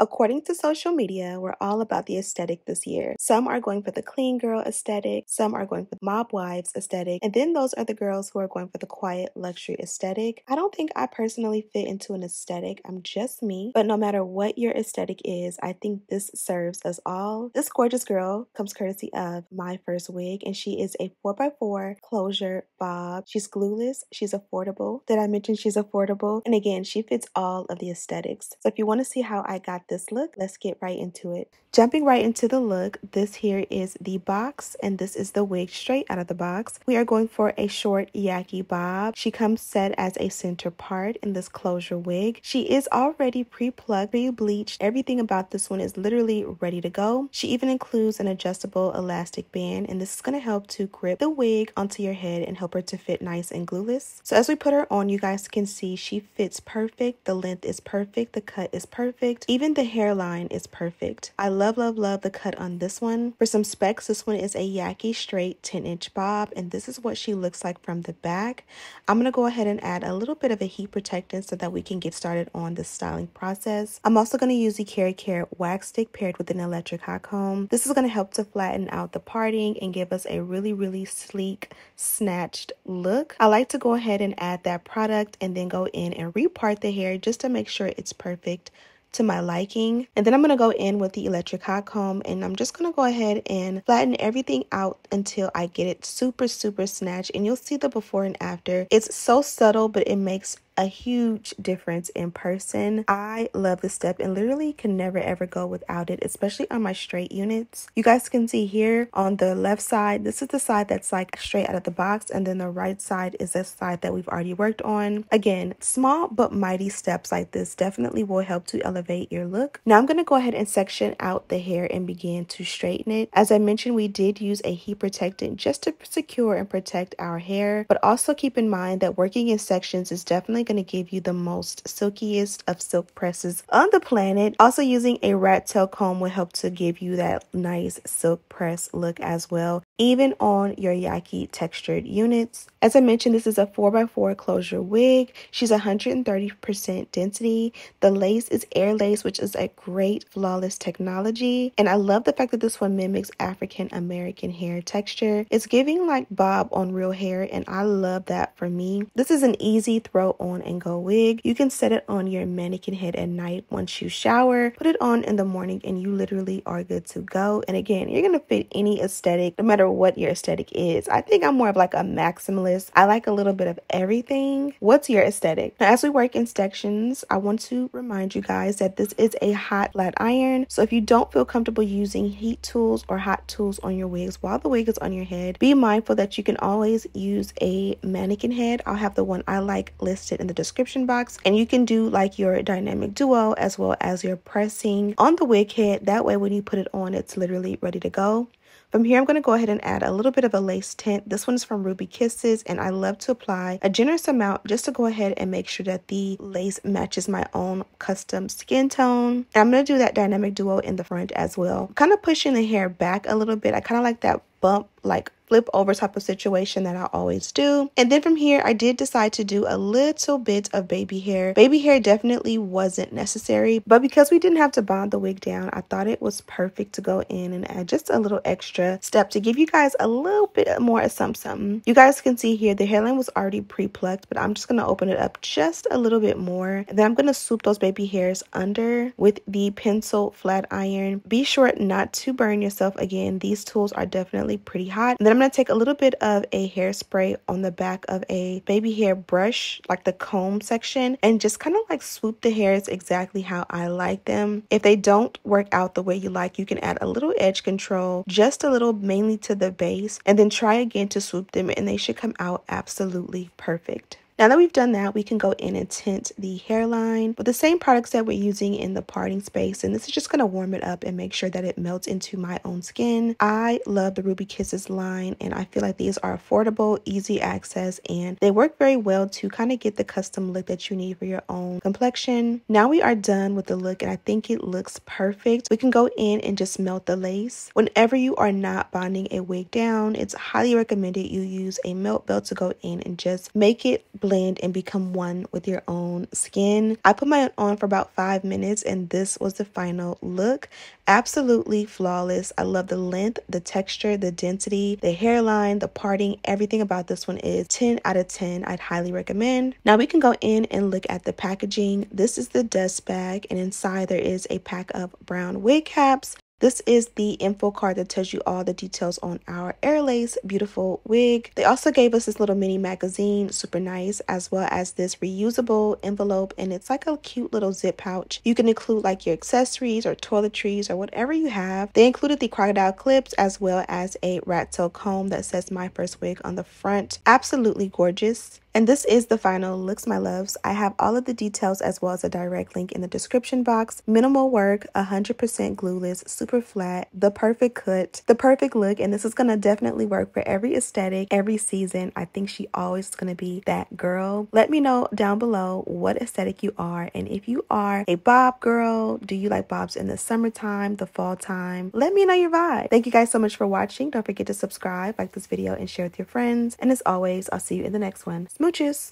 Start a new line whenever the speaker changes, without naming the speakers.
According to social media, we're all about the aesthetic this year. Some are going for the clean girl aesthetic, some are going for the mob wives aesthetic, and then those are the girls who are going for the quiet luxury aesthetic. I don't think I personally fit into an aesthetic, I'm just me, but no matter what your aesthetic is, I think this serves us all. This gorgeous girl comes courtesy of My First Wig, and she is a 4x4 closure bob. She's glueless, she's affordable. Did I mention she's affordable? And again, she fits all of the aesthetics. So if you want to see how I got this look, let's get right into it. Jumping right into the look, this here is the box and this is the wig straight out of the box. We are going for a short yaki bob. She comes set as a center part in this closure wig. She is already pre-plucked, pre-bleached. Everything about this one is literally ready to go. She even includes an adjustable elastic band, and this is going to help to grip the wig onto your head and help her to fit nice and glueless. So as we put her on, you guys can see she fits perfect. The length is perfect. The cut is perfect. Even the hairline is perfect. I love the cut on this one. For some specs, this one is a yaki straight 10-inch bob, and this is what she looks like from the back. I'm going to go ahead and add a little bit of a heat protectant so that we can get started on the styling process. I'm also going to use the Care wax stick paired with an electric hot comb. This is going to help to flatten out the parting and give us a really sleek, snatched look. I like to go ahead and add that product and then go in and repart the hair just to make sure it's perfect to my liking. And then I'm going to go in with the electric hot comb and I'm just going to go ahead and flatten everything out until I get it super snatched, and you'll see the before and after. It's so subtle, but it makes a huge difference in person. I love this step and literally can never ever go without it, especially on my straight units. You guys can see here on the left side, this is the side that's like straight out of the box, and then the right side is the side that we've already worked on. Again, small but mighty steps like this definitely will help to elevate your look. Now I'm going to go ahead and section out the hair and begin to straighten it. As I mentioned, we did use a heat protectant just to secure and protect our hair, but also keep in mind that working in sections is definitely going to give you the most silkiest of silk presses on the planet. Also, using a rat tail comb will help to give you that nice silk press look as well, even on your yaki textured units. As I mentioned, this is a 4x4 closure wig. She's 130% density. The lace is air lace, which is a great flawless technology. And I love the fact that this one mimics African American hair texture. It's giving like bob on real hair, and I love that for me. This is an easy throw on and go wig. You can set it on your mannequin head at night once you shower, put it on in the morning, and you literally are good to go. And again, you're going to fit any aesthetic, no matter what your aesthetic is. I think I'm more of like a maximalist. I like a little bit of everything. What's your aesthetic? Now, as we work in sections, I want to remind you guys that this is a hot flat iron. So if you don't feel comfortable using heat tools or hot tools on your wigs while the wig is on your head, be mindful that you can always use a mannequin head. I'll have the one I like listed in the description box, and you can do like your dynamic duo as well as your pressing on the wig head. That way when you put it on, it's literally ready to go. From here, I'm going to go ahead and add a little bit of a lace tint. This one is from Ruby Kisses, and I love to apply a generous amount just to go ahead and make sure that the lace matches my own custom skin tone. And I'm going to do that dynamic duo in the front as well. Kind of pushing the hair back a little bit. I kind of like that bump, like flip over type of situation that I always do. And then from here, I did decide to do a little bit of baby hair. Baby hair definitely wasn't necessary, but because we didn't have to bond the wig down, I thought it was perfect to go in and add just a little extra step to give you guys a little bit more of something. You guys can see here the hairline was already pre-plucked, but I'm just going to open it up just a little bit more. And then I'm going to swoop those baby hairs under with the pencil flat iron. Be sure not to burn yourself. Again, these tools are definitely pretty hot. And then I'm going to take a little bit of a hairspray on the back of a baby hair brush, like the comb section, and just kind of like swoop the hairs exactly how I like them. If they don't work out the way you like, you can add a little edge control, just a little, mainly to the base, and then try again to swoop them, and they should come out absolutely perfect. Now that we've done that, we can go in and tint the hairline with the same products that we're using in the parting space. And this is just going to warm it up and make sure that it melts into my own skin. I love the Ruby Kisses line, and I feel like these are affordable, easy access, and they work very well to kind of get the custom look that you need for your own complexion. Now we are done with the look, and I think it looks perfect. We can go in and just melt the lace. Whenever you are not bonding a wig down, it's highly recommended you use a melt belt to go in and just make it blend blend and become one with your own skin. I put mine on for about 5 minutes and this was the final look. Absolutely flawless. I love the length, the texture, the density, the hairline, the parting. Everything about this one is 10 out of 10. I'd highly recommend. Now we can go in and look at the packaging. This is the dust bag, and inside there is a pack of brown wig caps. This is the info card that tells you all the details on our Airlace beautiful wig. They also gave us this little mini magazine, super nice, as well as this reusable envelope, and it's like a cute little zip pouch. You can include like your accessories or toiletries or whatever you have. They included the crocodile clips as well as a rat tail comb that says My First Wig on the front. Absolutely gorgeous. And this is the final looks, my loves. I have all of the details as well as a direct link in the description box. Minimal work, 100% glueless, super flat, the perfect cut, the perfect look. And this is going to definitely work for every aesthetic, every season. I think she always is going to be that girl. Let me know down below what aesthetic you are. And if you are a bob girl, do you like bobs in the summertime, the fall time? Let me know your vibe. Thank you guys so much for watching. Don't forget to subscribe, like this video, and share with your friends. And as always, I'll see you in the next one. Smooches!